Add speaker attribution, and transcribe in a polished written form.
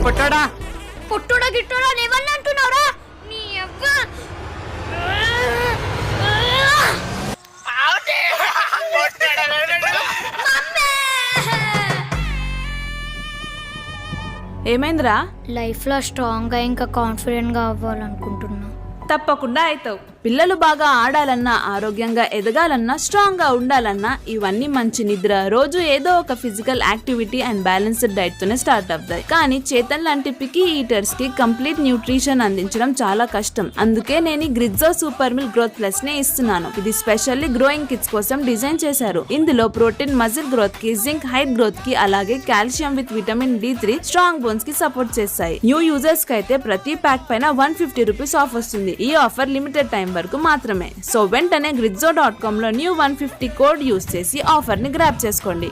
Speaker 1: పొట్టోడా
Speaker 2: పుట్టుడా గిట్టుడా ఎవరిని అంటున్నావురా? నీ అవ్వ
Speaker 3: ఏమైందిరా?
Speaker 2: లైఫ్ లో స్ట్రాంగ్ గా ఇంకా కాన్ఫిడెంట్ గా అవ్వాలనుకుంటున్నా.
Speaker 3: తప్పకుండా అవుతావు. పిల్లలు బాగా ఆడాలన్నా, ఆరోగ్యంగా ఎదగాలన్నా, స్ట్రాంగ్ గా ఉండాలన్నా ఇవన్నీ మంచి నిద్ర, రోజు ఏదో ఒక physical activity and balanced diet తోనే స్టార్ట్ అవుతాయి. కానీ చేతన్ లాంటి పికీ ఈటర్స్ కి కంప్లీట్ న్యూట్రిషన్ అందించడం చాలా కష్టం. అందుకే నేను గ్రిడ్జో సూపర్ మిల్క్ గ్రోత్ ప్లస్ నే ఇస్తున్నాను. ఇది స్పెషల్లీ గ్రోయింగ్ కిడ్స్ కోసం డిజైన్ చేశారు. ఇందులో ప్రోటీన్ మజిల్ గ్రోత్ కి, జింక్ హైట్ గ్రోత్ కి, అలాగే calcium with vitamin D3 strong bones కి సపోర్ట్ చేస్తాయి. న్యూ యూజర్స్ కి అయితే ప్రతి ప్యాక్ పైన 150 రూపీస్ ఆఫ్ వస్తుంది. ఈ ఆఫర్ లిమిటెడ్ టైం వరకు మాత్రమే. సో వెంటనే gridzo.com లో న్యూ 150 కోడ్ యూజ్ చేసి ఆఫర్ ని గ్రాబ్ చేసుకోండి.